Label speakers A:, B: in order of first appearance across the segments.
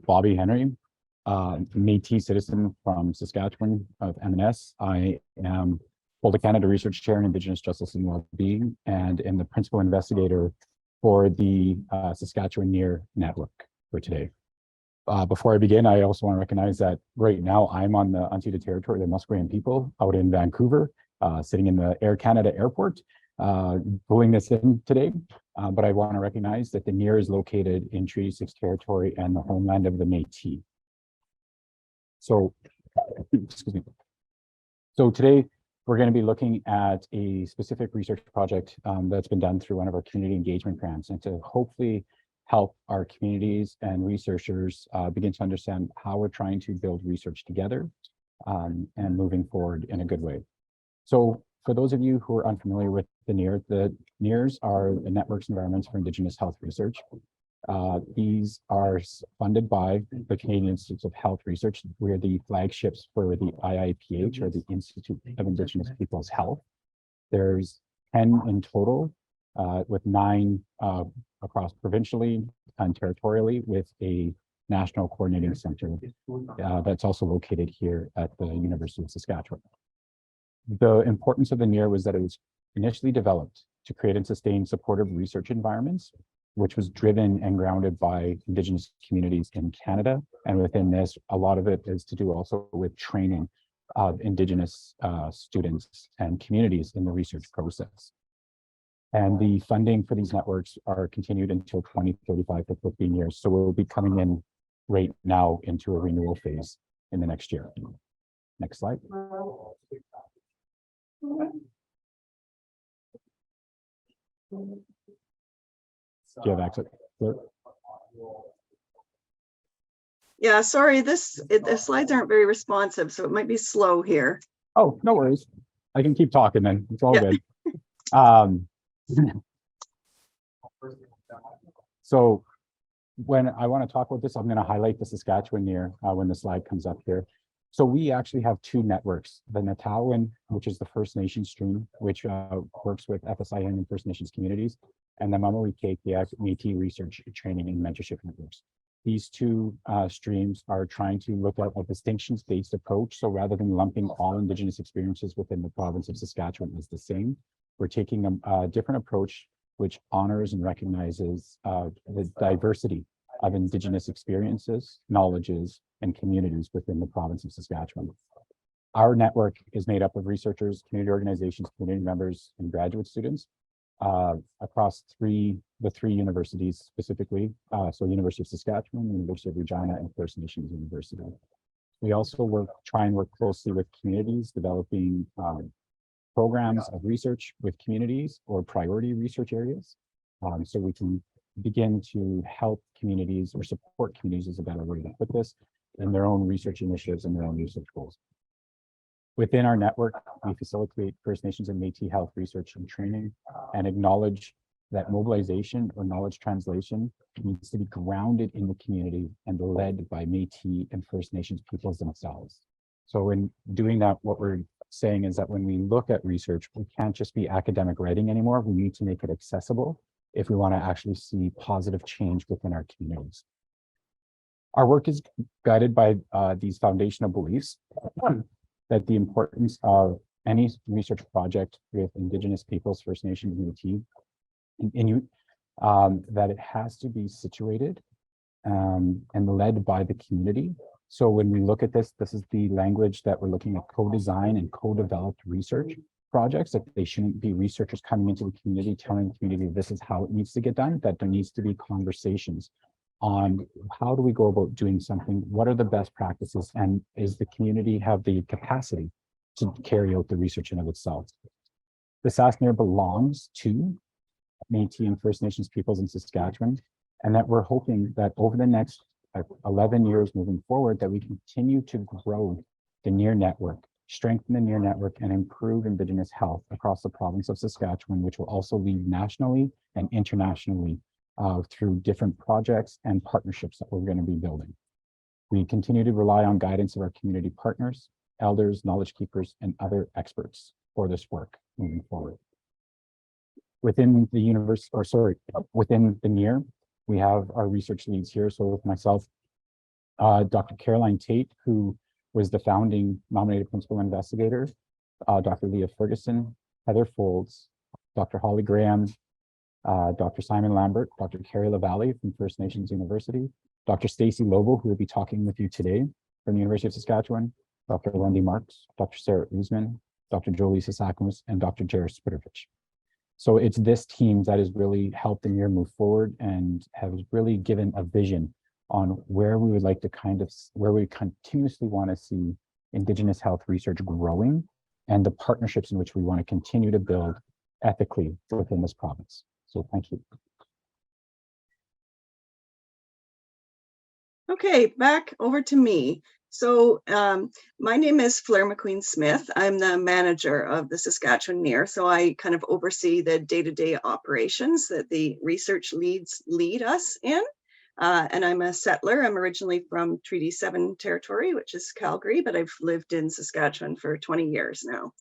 A: Bobby Henry, Métis citizen from Saskatchewan of M&S. I am Boulder Canada Research Chair in Indigenous Justice and Wellbeing, and am the principal investigator for the Saskatchewan NEIHR network for today. Before I begin, I also want to recognize that right now I'm on the unceded territory of the Musqueam people out in Vancouver, sitting in the Air Canada airport, pulling this in today. But I want to recognize that the NEIHR is located in Treaty 6 territory and the homeland of the Métis. So, excuse me. So today we're going to be looking at a specific research project that's been done through one of our community engagement grants, and to hopefully help our communities and researchers begin to understand how we're trying to build research together and moving forward in a good way. So for those of you who are unfamiliar with the NEIHRs are the Networks Environments for Indigenous Health Research. These are funded by the Canadian Institutes of Health Research. We're the flagships for the IIPH, or the Institute of Indigenous Peoples Health. There's 10 in total, with 9 across provincially and territorially, with a national coordinating center that's also located here at the University of Saskatchewan. The importance of the NEIHR was that it was initially developed to create and sustain supportive research environments, which was driven and grounded by Indigenous communities in Canada. And within this, a lot of it is to do also with training of Indigenous students and communities in the research process. And the funding for these networks are continued until 2035 for 15 years. So we'll be coming in right now into a renewal phase in the next year. Next slide. Do you have access?
B: Yeah, sorry, the slides aren't very responsive, so it might be slow here.
A: Oh, no worries. I can keep talking then. It's all good. So when I want to talk about this, I'm going to highlight the Saskatchewan NEIHR when the slide comes up here. So we actually have 2 networks, the Natawan, which is the First Nations stream, which works with FSIN and First Nations communities, and the Mamawikek Métis Research Training and Mentorship Networks. These 2 streams are trying to look at a distinctions-based approach. So rather than lumping all Indigenous experiences within the province of Saskatchewan as the same, we're taking a different approach which honors and recognizes the diversity of Indigenous experiences, knowledges, and communities within the province of Saskatchewan. Our network is made up of researchers, community organizations, community members, and graduate students across the 3 universities specifically. So University of Saskatchewan, University of Regina, and First Nations University. We also try and work closely with communities, developing programs of research with communities or priority research areas. So we can begin to help communities, or support communities is a better way to put this, in their own research initiatives and their own research goals. Within our network, we facilitate First Nations and Métis health research and training, and acknowledge that mobilization or knowledge translation needs to be grounded in the community and led by Métis and First Nations peoples themselves. So in doing that, what we're saying is that when we look at research, we can't just be academic writing anymore. We need to make it accessible if we want to actually see positive change within our communities. Our work is guided by these foundational beliefs that the importance of any research project with Indigenous peoples, First Nations, Métis, and Inuit, that it has to be situated and led by the community. So when we look at this, this is the language that we're looking at: co-design and co-developed research projects. That they shouldn't be researchers coming into the community telling the community this is how it needs to get done, that there needs to be conversations on how do we go about doing something, what are the best practices, and is the community have the capacity to carry out the research in of itself. The SK-NEIHR belongs to Métis and First Nations peoples in Saskatchewan, and that we're hoping that over the next 11 years moving forward, that we continue to grow the NEIHR network, strengthen the NEIHR network, and improve Indigenous health across the province of Saskatchewan, which will also lead nationally and internationally through different projects and partnerships that we're going to be building. We continue to rely on guidance of our community partners, elders, knowledge keepers, and other experts for this work moving forward. Within the within the NEIHR, we have our research leads here. So with myself, Dr. Caroline Tate, who was the founding nominated principal investigator, Dr. Leah Ferguson, Heather Folds, Dr. Holly Graham, Dr. Simon Lambert, Dr. Carrie LaValle from First Nations University, Dr. Stacy Lobo, who will be talking with you today from the University of Saskatchewan, Dr. Wendy Marks, Dr. Sarah Usman, Dr. Jolie Sasakamus, and Dr. Jared Spitovich. So it's this team that has really helped the NEIHR move forward and has really given a vision on where we would like to where we continuously want to see Indigenous health research growing and the partnerships in which we want to continue to build ethically within this province. So thank you.
B: Okay, back over to me. So my name is Fleur McQueen Smith. I'm the manager of the Saskatchewan NEIHR. So I kind of oversee the day-to-day operations that the research leads lead us in. And I'm a settler. I'm originally from Treaty 7 territory, which is Calgary, but I've lived in Saskatchewan for 20 years now.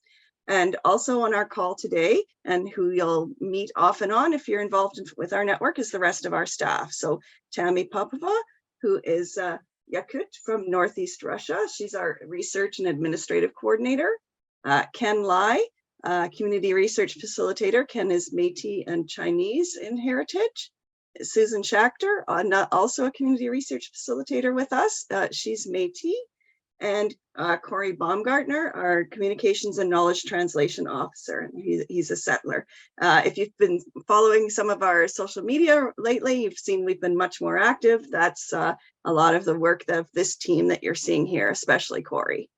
B: And also on our call today, and who you'll meet off and on if you're involved with our network, is the rest of our staff. So Tammy Popova, who is Yakut from Northeast Russia. She's our research and administrative coordinator. Ken Lai, community research facilitator. Ken is Métis and Chinese in heritage. Susan Schachter, also a community research facilitator with us. She's Métis. And Corey Baumgartner, our communications and knowledge translation officer. He's a settler. If you've been following some of our social media lately, you've seen we've been much more active. That's a lot of the work of this team that you're seeing here, especially Corey.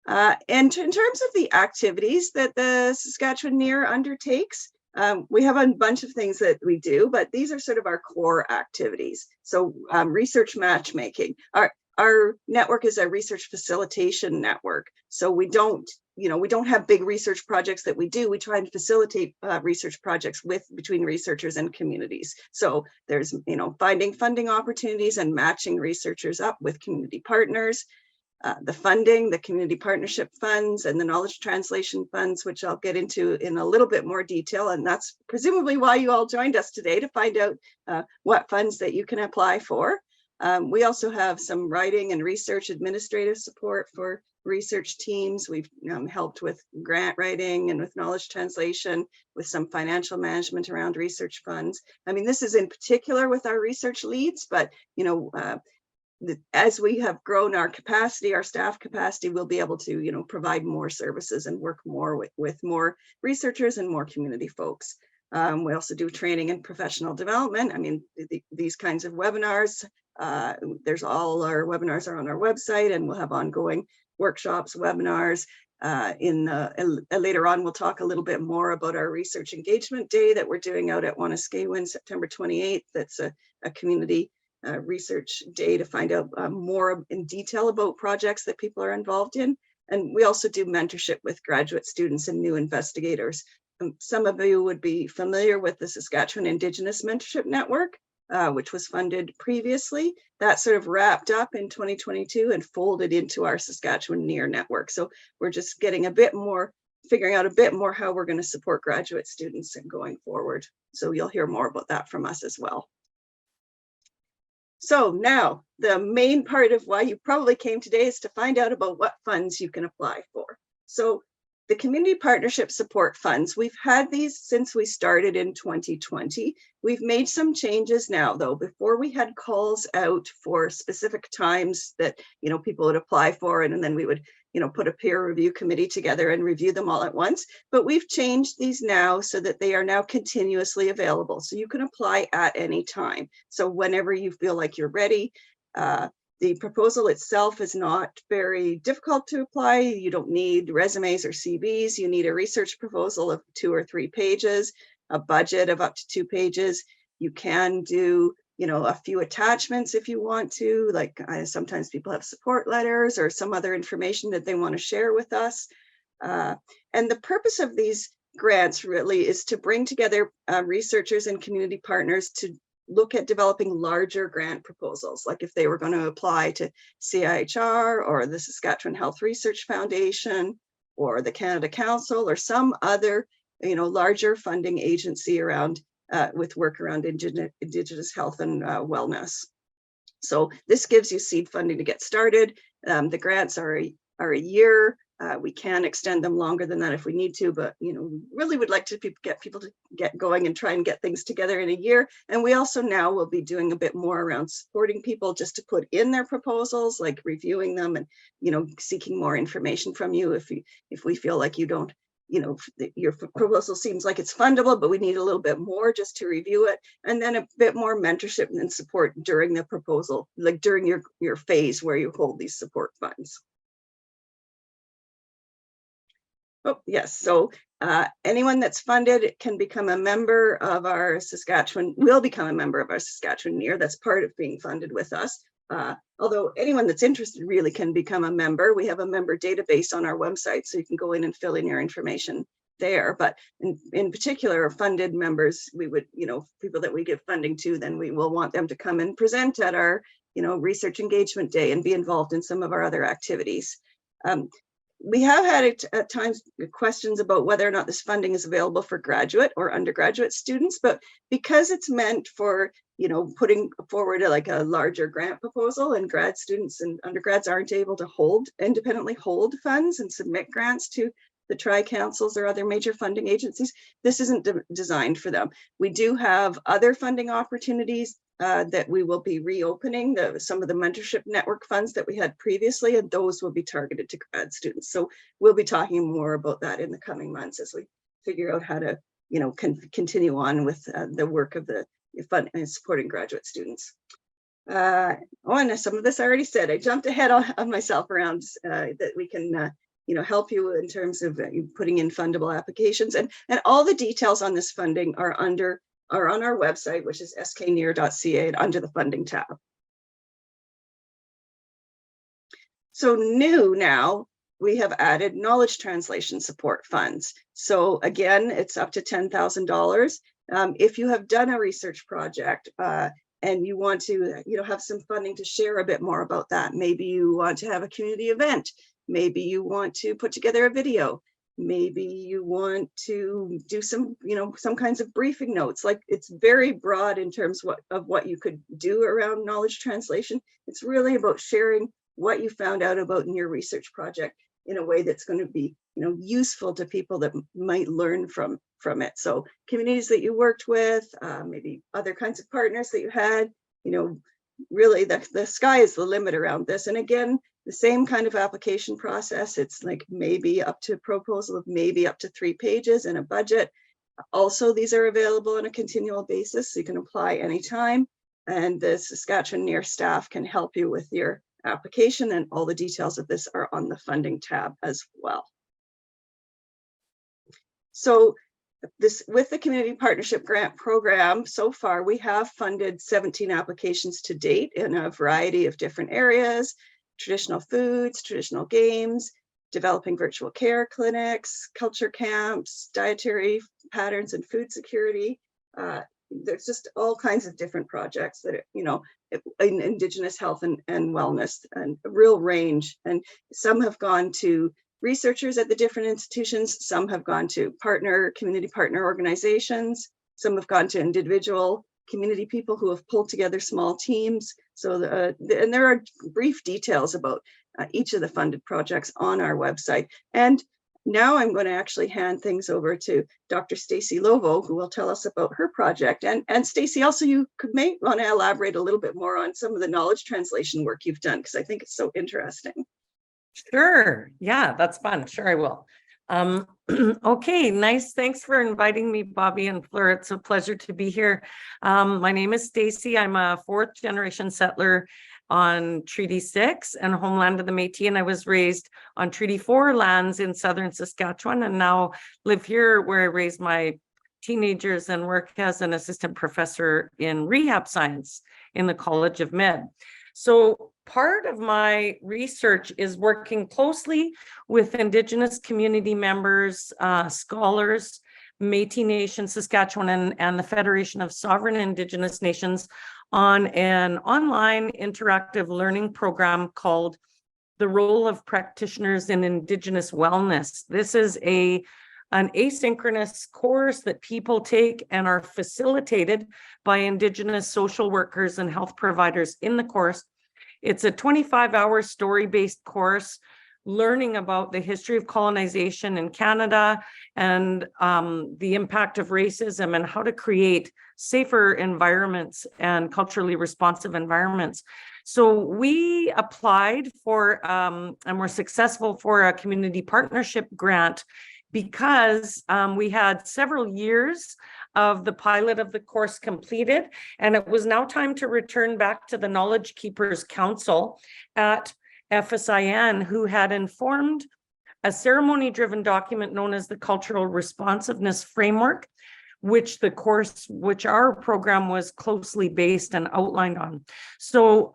B: And in terms of the activities that the Saskatchewan NEIHR undertakes, we have a bunch of things that we do, but these are sort of our core activities. So research matchmaking. Our network is a research facilitation network. So we don't have big research projects that we do. We try and facilitate research projects between researchers and communities. So there's, finding funding opportunities and matching researchers up with community partners. The funding, the community partnership funds, and the knowledge translation funds, which I'll get into in a little bit more detail. And that's presumably why you all joined us today, to find out what funds that you can apply for. We also have some writing and research administrative support for research teams. We've helped with grant writing and with knowledge translation, with some financial management around research funds. I mean, this is in particular with our research leads, but as we have grown our capacity, our staff capacity, we'll be able to, provide more services and work more with more researchers and more community folks. We also do training and professional development. I mean, these kinds of webinars, all our webinars are on our website, and we'll have ongoing workshops, webinars. Later on, we'll talk a little bit more about our research engagement day that we're doing out at Wanuskewin, September 28th. That's a community research day to find out more in detail about projects that people are involved in. And we also do mentorship with graduate students and new investigators. Some of you would be familiar with the Saskatchewan Indigenous Mentorship Network, which was funded previously. That sort of wrapped up in 2022 and folded into our Saskatchewan NEIHR network. So we're just getting figuring out a bit more how we're going to support graduate students and going forward. So you'll hear more about that from us as well. So now the main part of why you probably came today is to find out about what funds you can apply for. So the community partnership support funds, we've had these since we started in 2020. We've made some changes now, though. Before, we had calls out for specific times that people would apply for, and then we would put a peer review committee together and review them all at once. But we've changed these now so that they are now continuously available. So you can apply at any time. So whenever you feel like you're ready. The proposal itself is not very difficult to apply. You don't need resumes or CVs. You need a research proposal of 2 or 3 pages, a budget of up to 2 pages. You can do a few attachments if you want to, like sometimes people have support letters or some other information that they want to share with us. And the purpose of these grants really is to bring together researchers and community partners to look at developing larger grant proposals, like if they were going to apply to CIHR or the Saskatchewan Health Research Foundation or the Canada Council or some other, larger funding agency around with work around Indigenous health and wellness. So this gives you seed funding to get started. The grants are a year. We can extend them longer than that if we need to, but really would like to get people to get going and try and get things together in a year. And we also now will be doing a bit more around supporting people just to put in their proposals, like reviewing them and seeking more information from you if we feel like you don't, your proposal seems like it's fundable, but we need a little bit more just to review it, and then a bit more mentorship and support during the proposal, like during your phase where you hold these support funds. Oh, yes. So anyone that's funded can become a member of our will become a member of our Saskatchewan NEIHR. That's part of being funded with us. Although anyone that's interested really can become a member. We have a member database on our website, so you can go in and fill in your information there. But in particular, funded members, we would, people that we give funding to, then we will want them to come and present at our, research engagement day and be involved in some of our other activities. We have had at times questions about whether or not this funding is available for graduate or undergraduate students, but because it's meant for, putting forward a larger grant proposal, and grad students and undergrads aren't able to independently hold funds and submit grants to the tri-councils or other major funding agencies, this isn't designed for them. We do have other funding opportunities that we will be reopening, some of the mentorship network funds that we had previously, and those will be targeted to grad students. So we'll be talking more about that in the coming months as we figure out how to, continue on with the work of the fund and supporting graduate students. And some of this I already said. I jumped ahead of myself around that we can help you in terms of putting in fundable applications, and all the details on this funding are on our website, which is SK-NEIHR.ca, under the funding tab. So new now, we have added knowledge translation support funds. So again, it's up to $10,000. If you have done a research project and you want to have some funding to share a bit more about that, maybe you want to have a community event, maybe you want to put together a video, maybe you want to do some kinds of briefing notes. Like, it's very broad in terms of what you could do around knowledge translation. It's really about sharing what you found out about in your research project in a way that's going to be useful to people that might learn from it. So communities that you worked with, maybe other kinds of partners that you had, really the sky is the limit around this. And again, the same kind of application process. It's like maybe up to a proposal of maybe up to 3 pages and a budget. Also, these are available on a continual basis, so you can apply anytime. And the Saskatchewan NEIHR staff can help you with your application, and all the details of this are on the funding tab as well. So with the Community Partnership Grant Program, so far we have funded 17 applications to date in a variety of different areas: traditional foods, traditional games, developing virtual care clinics, culture camps, dietary patterns and food security. There's just all kinds of different projects that, in Indigenous health and wellness, and a real range. And some have gone to researchers at the different institutions, some have gone to community partner organizations, some have gone to individual community people who have pulled together small teams. So, and there are brief details about each of the funded projects on our website. And now I'm going to actually hand things over to Dr. Stacey Lovo, who will tell us about her project. And Stacey, also, you may want to elaborate a little bit more on some of the knowledge translation work you've done, because I think it's so interesting.
C: Sure. Yeah, that's fun. Sure, I will. Okay, nice. Thanks for inviting me, Bobby and Fleur. It's a pleasure to be here. My name is Stacey. I'm a 4th generation settler on Treaty 6 and homeland of the Métis, and I was raised on Treaty 4 lands in southern Saskatchewan, and now live here where I raised my teenagers and work as an assistant professor in rehab science in the College of Med. So part of my research is working closely with Indigenous community members, scholars, Métis Nation, Saskatchewan, and the Federation of Sovereign Indigenous Nations on an online interactive learning program called The Role of Practitioners in Indigenous Wellness. This is a an asynchronous course that people take and are facilitated by Indigenous social workers and health providers in the course. It's a 25-hour story-based course learning about the history of colonization in Canada and the impact of racism and how to create safer environments and culturally responsive environments. So we applied for and were successful for a community partnership grant because we had several years of the pilot of the course completed, and it was now time to return back to the Knowledge Keepers Council at FSIN, who had informed a ceremony-driven document known as the Cultural Responsiveness Framework, which our program was closely based and outlined on. So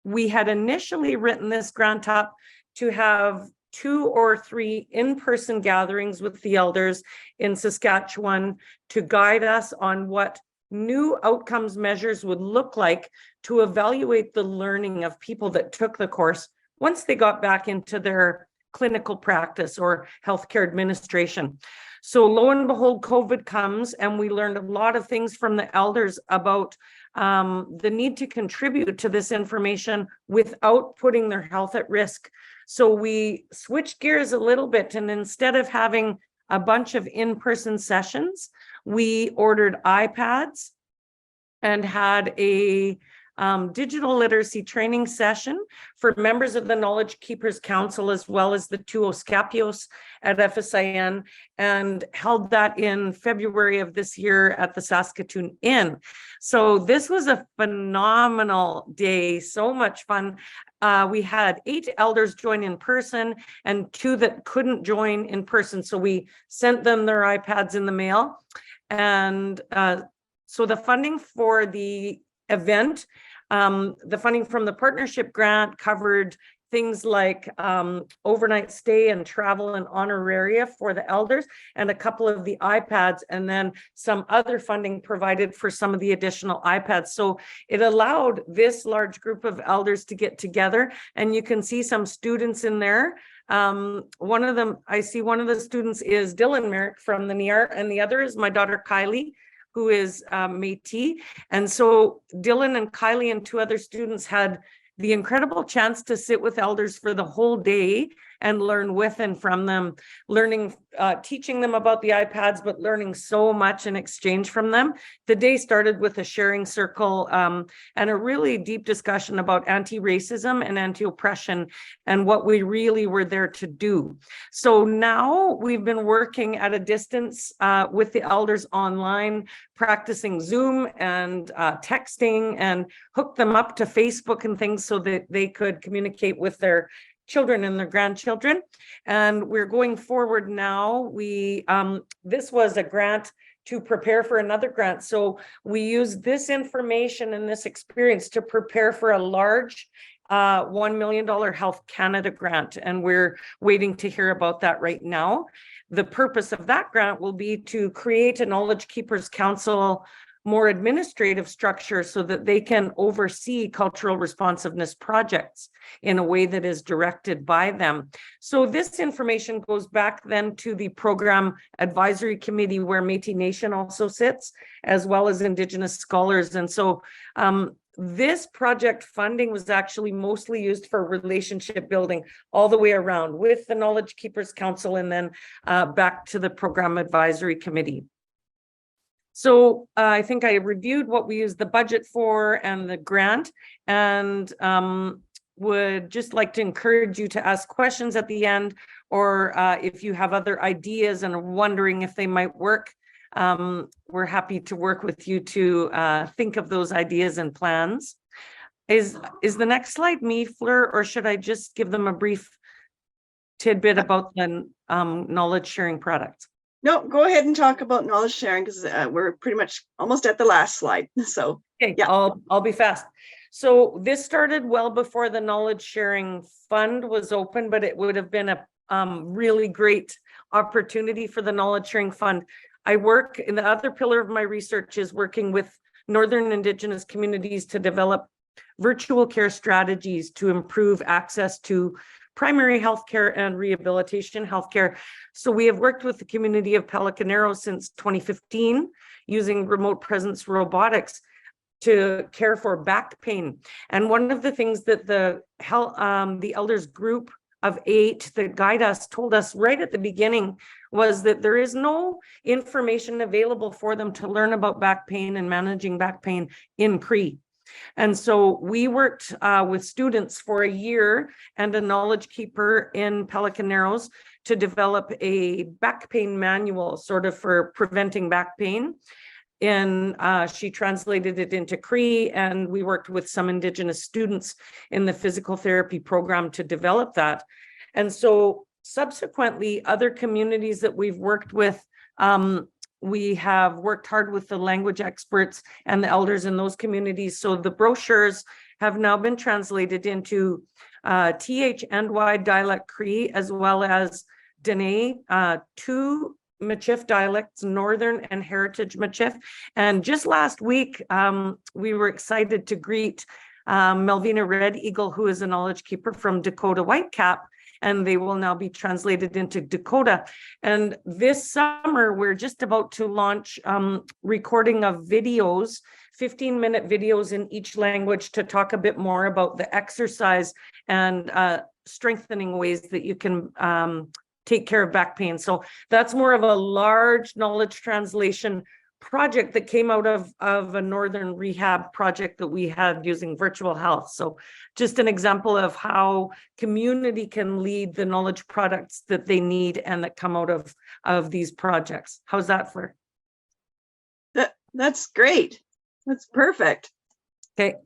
C: we had initially written this grant up to have 2 or 3 in-person gatherings with the elders in Saskatchewan to guide us on what new outcomes measures would look like to evaluate the learning of people that took the course once they got back into their clinical practice or healthcare administration. So lo and behold, COVID comes, and we learned a lot of things from the elders about the need to contribute to this information without putting their health at risk. So we switched gears a little bit, and instead of having a bunch of in-person sessions, we ordered iPads and had a digital literacy training session for members of the Knowledge Keepers Council, as well as the 2 Oskapios at FSIN, and held that in February of this year at the Saskatoon Inn. So this was a phenomenal day, so much fun. We had 8 elders join in person and 2 that couldn't join in person. So we sent them their iPads in the mail. And so the funding for the event, the funding from the partnership grant covered things like overnight stay and travel and honoraria for the elders, and a couple of the iPads, and then some other funding provided for some of the additional iPads. So it allowed this large group of elders to get together, and you can see some students in there. One of them, I see one of the students is Dylan Merrick from the NEIHR, and the other is my daughter Kylie, who is Métis. And so Dylan and Kylie and 2 other students had the incredible chance to sit with elders for the whole day and learn with and from them, teaching them about the iPads, but learning so much in exchange from them. The day started with a sharing circle and a really deep discussion about anti-racism and anti-oppression and what we really were there to do. So now we've been working at a distance with the elders online, practicing Zoom and texting, and hooked them up to Facebook and things so that they could communicate with their children and their grandchildren. And we're going forward now. This was a grant to prepare for another grant. So we use this information and this experience to prepare for a large $1 million Health Canada grant. And we're waiting to hear about that right now. The purpose of that grant will be to create a Knowledge Keepers Council, more administrative structure, so that they can oversee cultural responsiveness projects in a way that is directed by them. So this information goes back then to the program advisory committee, where Métis Nation also sits, as well as Indigenous scholars. And so this project funding was actually mostly used for relationship building all the way around with the Knowledge Keepers Council, and then back to the program advisory committee. So I think I reviewed what we used the budget for and the grant, and would just like to encourage you to ask questions at the end, or if you have other ideas and are wondering if they might work, we're happy to work with you to think of those ideas and plans. Is the next slide me, Fleur, or should I just give them a brief tidbit about the knowledge sharing products?
B: No, go ahead and talk about knowledge sharing, because we're pretty much almost at the last slide. So
C: okay,
B: yeah,
C: I'll be fast. So this started well before the knowledge sharing fund was open, but it would have been a really great opportunity for the knowledge sharing fund. I work in the other pillar of my research is working with Northern Indigenous communities to develop virtual care strategies to improve access to primary healthcare and rehabilitation healthcare. So we have worked with the community of Pelican Arrow since 2015 using remote presence robotics to care for back pain. And one of the things that the elders group of 8 that guide us told us right at the beginning was that there is no information available for them to learn about back pain and managing back pain in Cree. And so we worked with students for a year and a knowledge keeper in Pelican Narrows to develop a back pain manual sort of for preventing back pain. And she translated it into Cree, and we worked with some Indigenous students in the physical therapy program to develop that. And so subsequently, other communities that we've worked with, we have worked hard with the language experts and the elders in those communities. So the brochures have now been translated into TH and Y dialect Cree, as well as Dene, 2 Michif dialects, Northern and Heritage Michif. And just last week, we were excited to greet Melvina Red Eagle, who is a knowledge keeper from Dakota Whitecap, and they will now be translated into Dakota. And this summer, we're just about to launch recording of videos, 15-minute videos in each language to talk a bit more about the exercise and strengthening ways that you can take care of back pain. So that's more of a large knowledge translation project that came out of a northern rehab project that we had using virtual health. So just an example of how community can lead the knowledge products that they need and that come out of these projects. How's that, Fleur?
B: That's great. That's perfect.
C: Okay.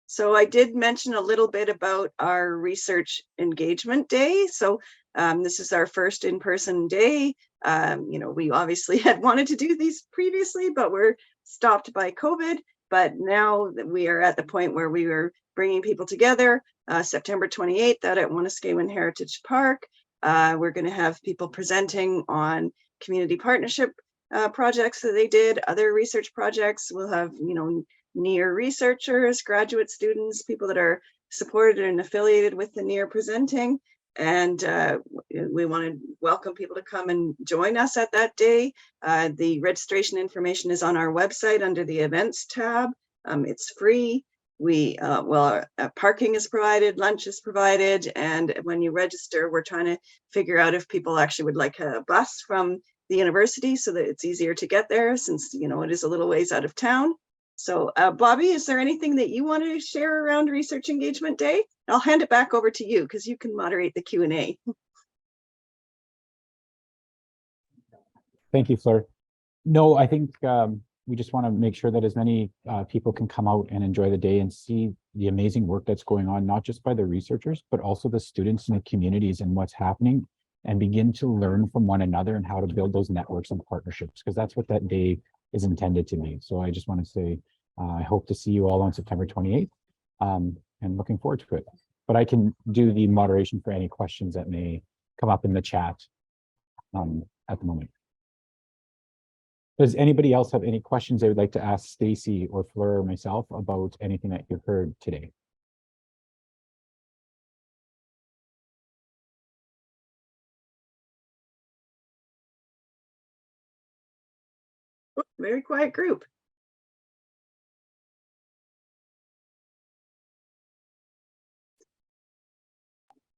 B: So I did mention a little bit about our research engagement day. So this is our first in-person day. We obviously had wanted to do these previously, but we're stopped by COVID. But now that we are at the point where we are bringing people together, September 28th out at Saskatchewan Heritage Park. We're going to have people presenting on community partnership projects that they did, other research projects. We'll have, NEIHR researchers, graduate students, people that are supported and affiliated with the NEIHR presenting. And we want to welcome people to come and join us at that day. The registration information is on our website under the events tab. It's free. Parking is provided, lunch is provided. And when you register, we're trying to figure out if people actually would like a bus from the university so that it's easier to get there, since, it is a little ways out of town. So Bobby, is there anything that you want to share around Research Engagement Day? I'll hand it back over to you because you can moderate the Q&A.
A: Thank you, Fleur. No, I think we just want to make sure that as many people can come out and enjoy the day and see the amazing work that's going on, not just by the researchers, but also the students in the communities and what's happening, and begin to learn from one another and how to build those networks and partnerships, because that's what that day is intended to be. So I just want to say, I hope to see you all on September 28th and looking forward to it. But I can do the moderation for any questions that may come up in the chat at the moment. Does anybody else have any questions they would like to ask Stacy or Fleur or myself about anything that you've heard today?
B: Very quiet group.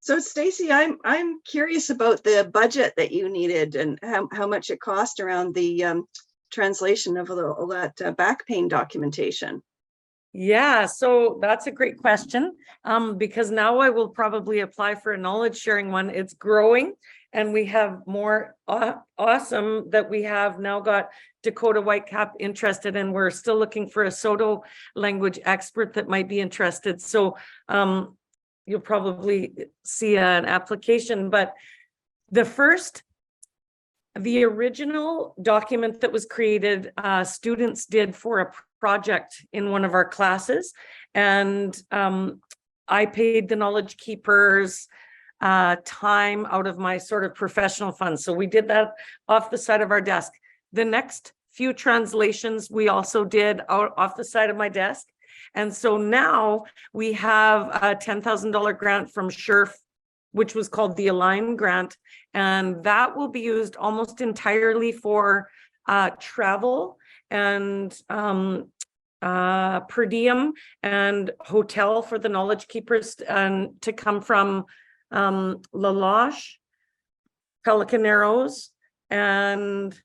B: So Stacy, I'm curious about the budget that you needed and how much it cost around the translation of all that back pain documentation.
C: Yeah, so that's a great question, because now I will probably apply for a knowledge sharing one. It's growing, and we have more awesome that we have now got Dakota Whitecap interested, and we're still looking for a Soto language expert that might be interested. So you'll probably see an application, but the original document that was created, students did for a project in one of our classes, and I paid the knowledge keepers time out of my sort of professional funds. So we did that off the side of our desk. The next few translations we also did out off the side of my desk. And so now we have a $10,000 grant from SHRF, which was called the Align grant. And that will be used almost entirely for travel and per diem and hotel for the knowledge keepers and to come from La Loche, Pelican Narrows, and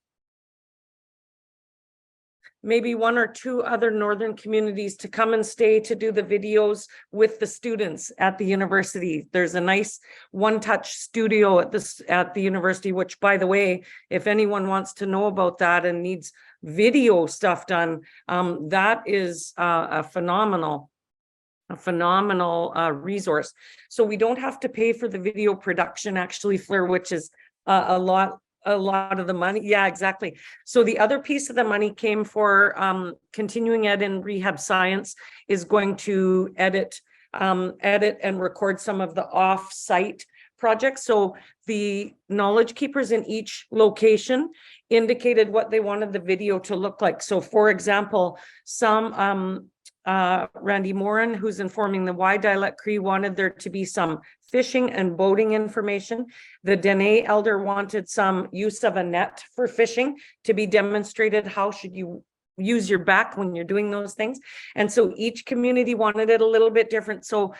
C: maybe one or two other northern communities to come and stay to do the videos with the students at the university. There's a nice one-touch studio at the university, which, by the way, if anyone wants to know about that and needs video stuff done, that is a phenomenal resource. So we don't have to pay for the video production, actually, Fleur, which is a lot of the money. Yeah, exactly. So the other piece of the money came for continuing ed and rehab science is going to edit and record some of the off-site projects. So the knowledge keepers in each location indicated what they wanted the video to look like. So for example, some Randy Moran, who's informing the Y Dialect Cree, wanted there to be some fishing and boating information. The Dene elder wanted some use of a net for fishing to be demonstrated. How should you use your back when you're doing those things? And so each community wanted it a little bit different. So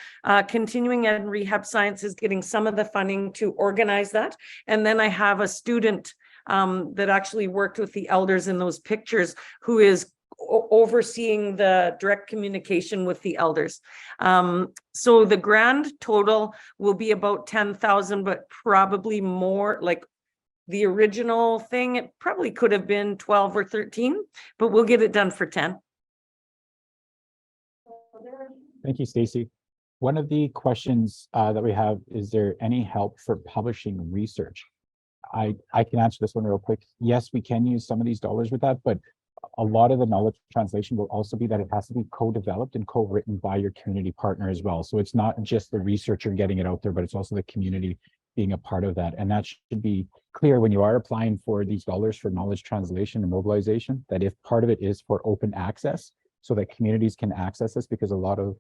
C: continuing ed and rehab science is getting some of the funding to organize that. And then I have a student that actually worked with the elders in those pictures who is overseeing the direct communication with the elders. So the grand total will be about 10,000, but probably more. Like the original thing, it probably could have been 12 or 13, but we'll get it done for 10.
A: Thank you, Stacy. One of the questions that we have, is there any help for publishing research? I can answer this one real quick. Yes, we can use some of these dollars with that, but a lot of the knowledge translation will also be that it has to be co-developed and co-written by your community partner as well. So it's not just the researcher getting it out there, but it's also the community being a part of that. And that should be clear when you are applying for these dollars for knowledge translation and mobilization, that if part of it is for open access so that communities can access this, because a lot of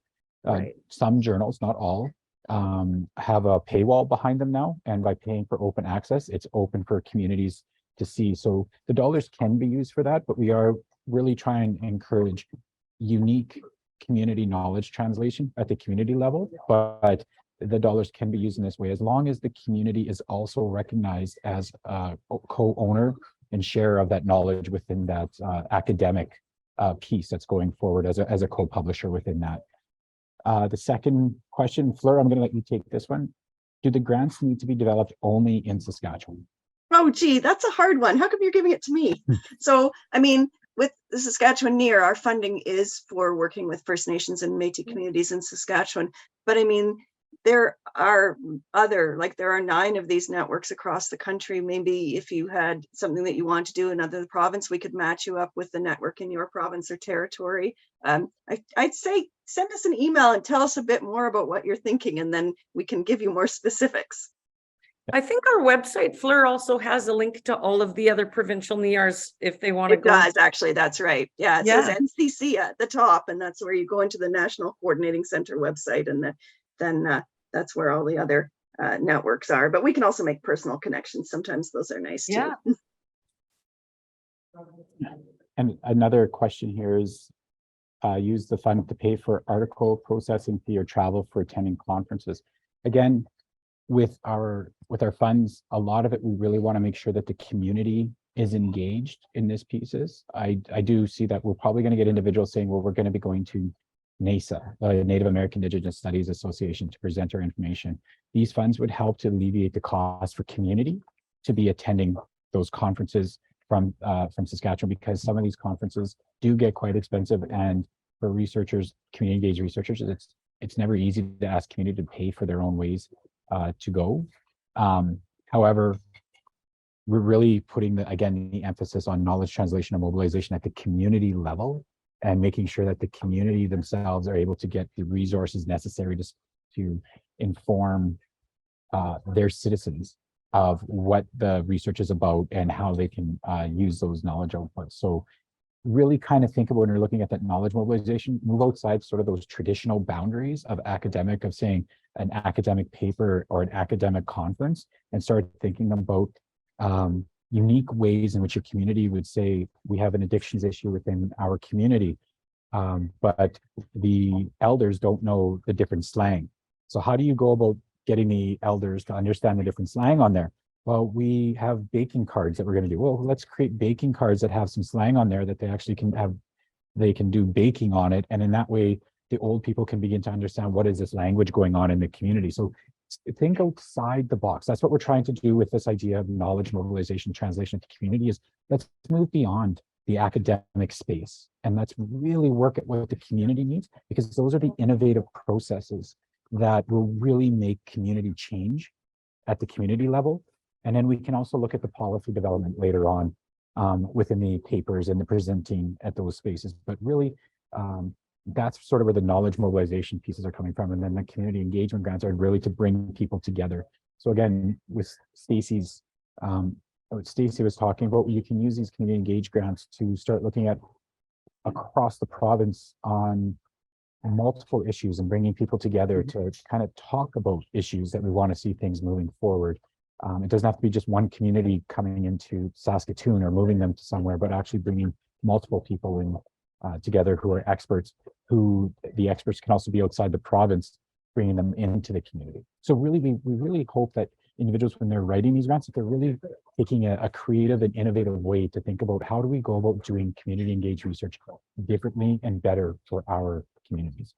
A: some journals, not all, have a paywall behind them now. And by paying for open access, it's open for communities to see. So the dollars can be used for that, but we are really trying to encourage unique community knowledge translation at the community level. But the dollars can be used in this way, as long as the community is also recognized as a co-owner and share of that knowledge within that academic piece that's going forward as a co-publisher within that. The second question, Fleur, I'm going to let you take this one. Do the grants need to be developed only in Saskatchewan?
B: Oh, gee, that's a hard one. How come you're giving it to me? So, I mean, with the Saskatchewan NEIHR, our funding is for working with First Nations and Métis communities in Saskatchewan. But I mean, there are there are 9 of these networks across the country. Maybe if you had something that you want to do in another province, we could match you up with the network in your province or territory. I'd say send us an email and tell us a bit more about what you're thinking, and then we can give you more specifics.
C: I think our website, Fleur, also has a link to all of the other provincial NEIHRs if they want to go.
B: It does, actually. That's right. Yeah, it says NCC at the top, and that's where you go into the National Coordinating Center website, and then that's where all the other networks are. But we can also make personal connections. Sometimes those are nice too.
C: Yeah.
A: And another question here is, use the fund to pay for article processing fee or travel for attending conferences. Again, with our funds, a lot of it, we really want to make sure that the community is engaged in this pieces. I do see that we're probably going to get individuals saying, well, we're going to be going to NAISA, the Native American Indigenous Studies Association, to present our information. These funds would help to alleviate the cost for community to be attending those conferences from Saskatchewan, because some of these conferences do get quite expensive, and for researchers, community engaged researchers, it's never easy to ask community to pay for their own ways to go. However, we're really putting the emphasis on knowledge translation and mobilization at the community level, and making sure that the community themselves are able to get the resources necessary to inform their citizens of what the research is about and how they can use those knowledge outputs. So really kind of think about when you're looking at that knowledge mobilization, move outside sort of those traditional boundaries of academic, of saying an academic paper or an academic conference, and start thinking about unique ways in which your community would say, we have an addictions issue within our community, but the elders don't know the different slang. So how do you go about getting the elders to understand the different slang on there? Well, we have baking cards that we're going to do. Well, let's create baking cards that have some slang on there that they actually can have, they can do baking on it. And in that way, the old people can begin to understand what is this language going on in the community. So think outside the box. That's what we're trying to do with this idea of knowledge mobilization, translation to community, is let's move beyond the academic space. And let's really work at what the community needs, because those are the innovative processes that will really make community change at the community level. And then we can also look at the policy development later on within the papers and the presenting at those spaces. But really, that's sort of where the knowledge mobilization pieces are coming from. And then the community engagement grants are really to bring people together. So again, with Stacey's, what Stacey was talking about, you can use these community engaged grants to start looking at across the province on multiple issues and bringing people together to kind of talk about issues that we want to see things moving forward. It doesn't have to be just one community coming into Saskatoon or moving them to somewhere, but actually bringing multiple people in together who are experts, who the experts can also be outside the province, bringing them into the community. So really, we really hope that individuals, when they're writing these grants, that they're really taking a creative and innovative way to think about how do we go about doing community engaged research differently and better for our communities.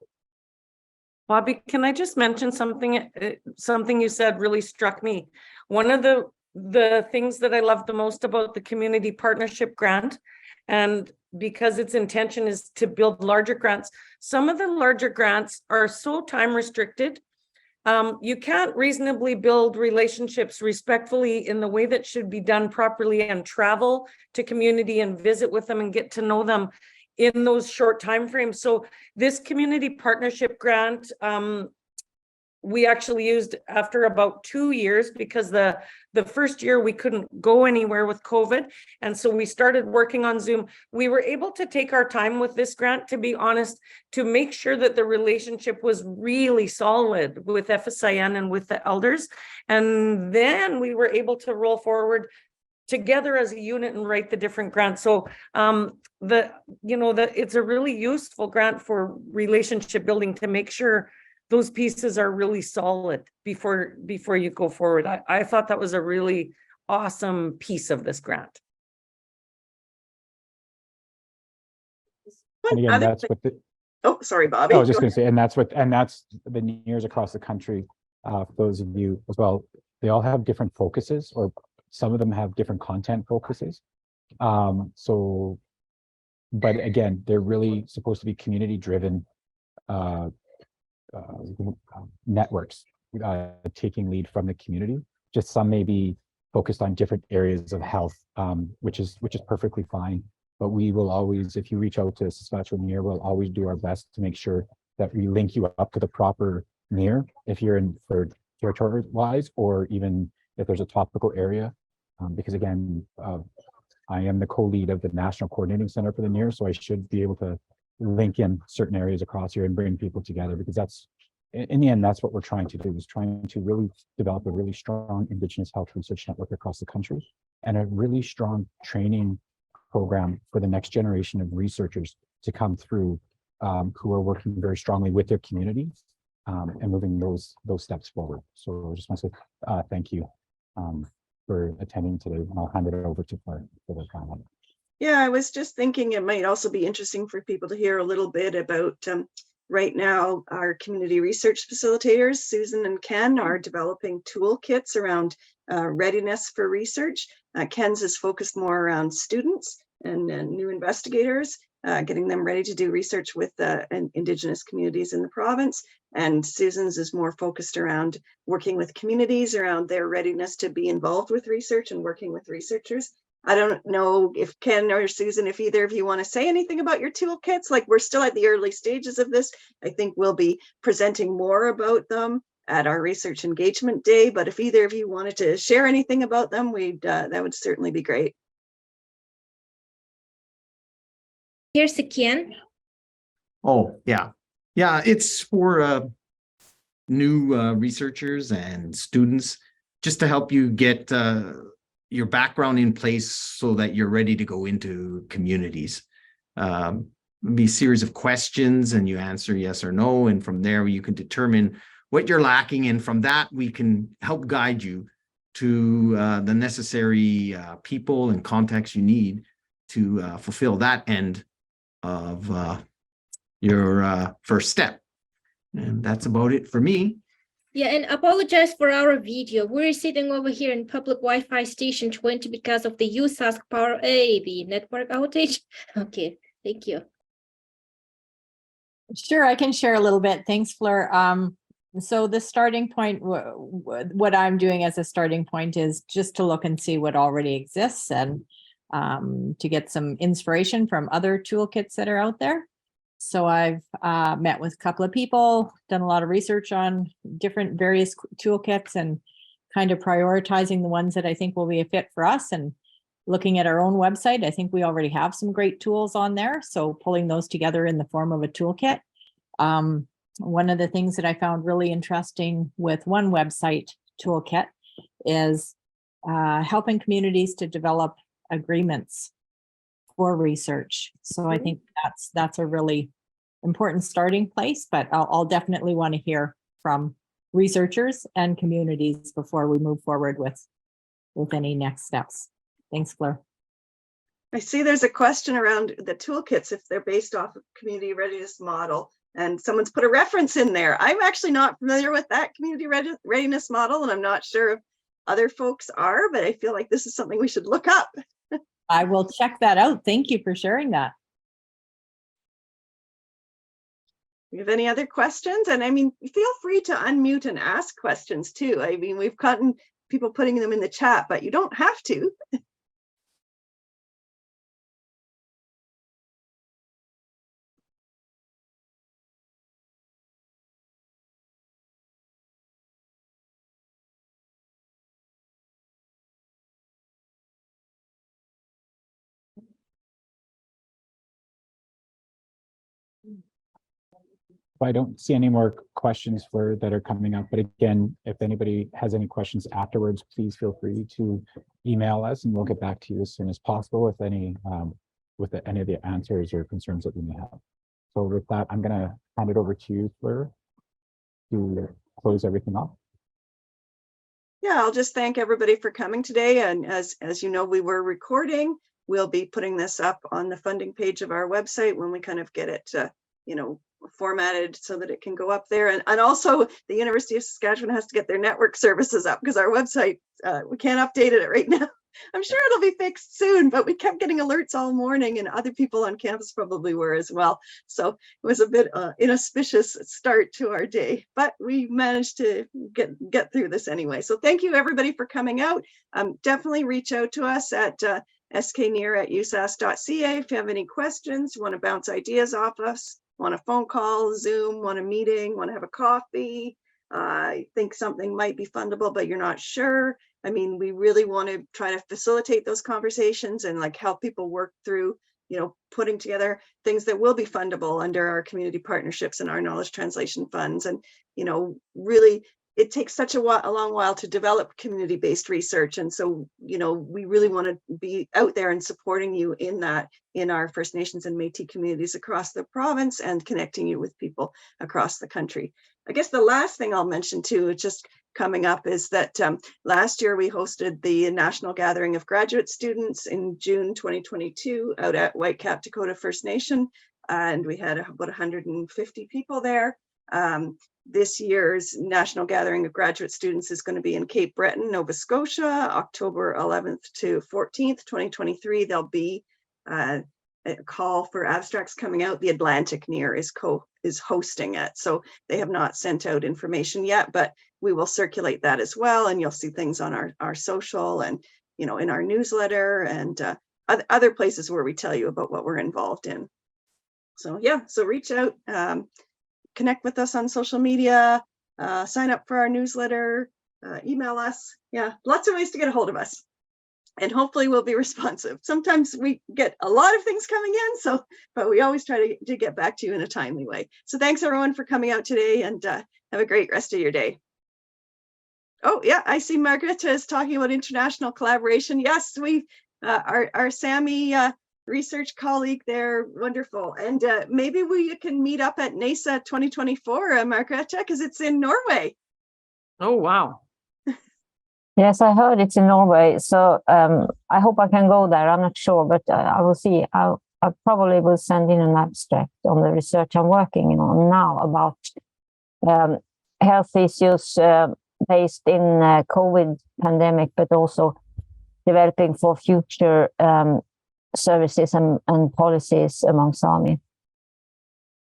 C: Bobby, can I just mention something? Something you said really struck me. One of the things that I love the most about the community partnership grant, and because its intention is to build larger grants, some of the larger grants are so time restricted. You can't reasonably build relationships respectfully in the way that should be done properly and travel to community and visit with them and get to know them in those short time frames. So this community partnership grant, we actually used after about 2 years, because the first year we couldn't go anywhere with COVID. And so we started working on Zoom. We were able to take our time with this grant, to be honest, to make sure that the relationship was really solid with FSIN and with the elders. And then we were able to roll forward together as a unit and write the different grants. So it's a really useful grant for relationship building, to make sure those pieces are really solid before you go forward. I thought that was a really awesome piece of this grant.
A: And again, that's what the,
B: Oh, sorry, Bobby.
A: I was just going to say, and that's the NEIHRs across the country. For those of you as well, they all have different focuses, or some of them have different content focuses. But again, they're really supposed to be community driven networks taking lead from the community. Just some may be focused on different areas of health, which is perfectly fine. But we will always, if you reach out to Saskatchewan NEIHR, we'll always do our best to make sure that we link you up to the proper NEIHR if you're in for territory wise, or even if there's a topical area. Because again, I am the co-lead of the National Coordinating Center for the NEIHR, so I should be able to link in certain areas across here and bring people together, because that's, in the end, that's what we're trying to do, is trying to really develop a really strong Indigenous health research network across the country, and a really strong training program for the next generation of researchers to come through, who are working very strongly with their communities and moving those steps forward. So I just want to say thank you for attending today, and I'll hand it over to Claire for the comment.
B: Yeah, I was just thinking it might also be interesting for people to hear a little bit about right now, our community research facilitators, Susan and Ken, are developing toolkits around readiness for research. Ken's is focused more around students and new investigators, getting them ready to do research with Indigenous communities in the province. And Susan's is more focused around working with communities around their readiness to be involved with research and working with researchers. I don't know if Ken or Susan, if either of you want to say anything about your toolkits. Like, we're still at the early stages of this. I think we'll be presenting more about them at our research engagement day, but if either of you wanted to share anything about them, that would certainly be great.
D: Here's again.
E: Oh, yeah. Yeah, it's for new researchers and students, just to help you get your background in place so that you're ready to go into communities. Be a series of questions and you answer yes or no. And from there, you can determine what you're lacking. And from that, we can help guide you to the necessary people and contacts you need to fulfill that end of your first step. And that's about it for me.
D: Yeah, and apologize for our video. We're sitting over here in public Wi-Fi station 20 because of the USask power the network outage. Okay, thank you.
F: Sure, I can share a little bit. Thanks, Fleur. So the starting point, what I'm doing as a starting point is just to look and see what already exists and to get some inspiration from other toolkits that are out there. So I've met with a couple of people, done a lot of research on different various toolkits and kind of prioritizing the ones that I think will be a fit for us. And looking at our own website, I think we already have some great tools on there. So pulling those together in the form of a toolkit. One of the things that I found really interesting with one website toolkit is helping communities to develop agreements for research. So I think that's a really important starting place, but I'll definitely want to hear from researchers and communities before we move forward with any next steps. Thanks, Fleur.
B: I see there's a question around the toolkits, if they're based off of community readiness model, and someone's put a reference in there. I'm actually not familiar with that community readiness model, and I'm not sure if other folks are, but I feel like this is something we should look up.
F: I will check that out. Thank you for sharing that.
B: You have any other questions? And I mean, feel free to unmute and ask questions too. I mean, we've gotten people putting them in the chat, but you don't have to.
A: I don't see any more questions that are coming up, but again, if anybody has any questions afterwards, please feel free to email us and we'll get back to you as soon as possible with any of the answers or concerns that we may have. So with that, I'm going to hand it over to you, Fleur, to close everything off.
B: Yeah, I'll just thank everybody for coming today. And as you know, we were recording. We'll be putting this up on the funding page of our website when we kind of get it, formatted so that it can go up there. And also the University of Saskatchewan has to get their network services up because our website, we can't update it right now. I'm sure it'll be fixed soon, but we kept getting alerts all morning and other people on campus probably were as well. So it was a bit inauspicious start to our day, but we managed to get through this anyway. So thank you everybody for coming out. Definitely reach out to us at SK-NEIHR@usask.ca if you have any questions, want to bounce ideas off us, want a phone call, Zoom, want a meeting, want to have a coffee, think something might be fundable, but you're not sure. I mean, we really want to try to facilitate those conversations and like help people work through, putting together things that will be fundable under our community partnerships and our knowledge translation funds. And, really, it takes such a long while to develop community-based research. And so, we really want to be out there and supporting you in that, in our First Nations and Métis communities across the province and connecting you with people across the country. I guess the last thing I'll mention too, just coming up, is that last year we hosted the National Gathering of Graduate Students in June 2022 out at Whitecap Dakota First Nation, and we had about 150 people there. This year's National Gathering of Graduate Students is going to be in Cape Breton, Nova Scotia, October 11th to 14th, 2023. There'll be a call for abstracts coming out. The Atlantic NEIHR is hosting it. So they have not sent out information yet, but we will circulate that as well. And you'll see things on our social and, in our newsletter and other places where we tell you about what we're involved in. So yeah, so reach out, connect with us on social media, sign up for our newsletter, email us. Yeah, lots of ways to get a hold of us. and hopefully we'll be responsive. Sometimes we get a lot of things coming in, but we always try to get back to you in a timely way. So thanks everyone for coming out today, and have a great rest of your day. Oh yeah, I see Margareta is talking about international collaboration. Yes, we our Sami research colleague there, wonderful. And maybe we can meet up at NEIHR 2024, Margareta, because it's in Norway.
C: Oh, wow.
G: Yes, I heard it's in Norway, so I hope I can go there. I'm not sure, but I will see. I probably will send in an abstract on the research I'm working on now about health issues based in COVID pandemic, but also developing for future services and policies among Sami.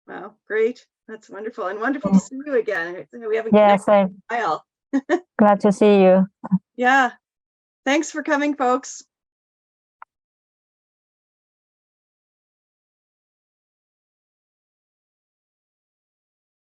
B: Wow, great. That's wonderful. And wonderful to see you again. We haven't
G: Yes,
B: connected in a while.
G: glad to see you.
B: Yeah. Thanks for coming, folks.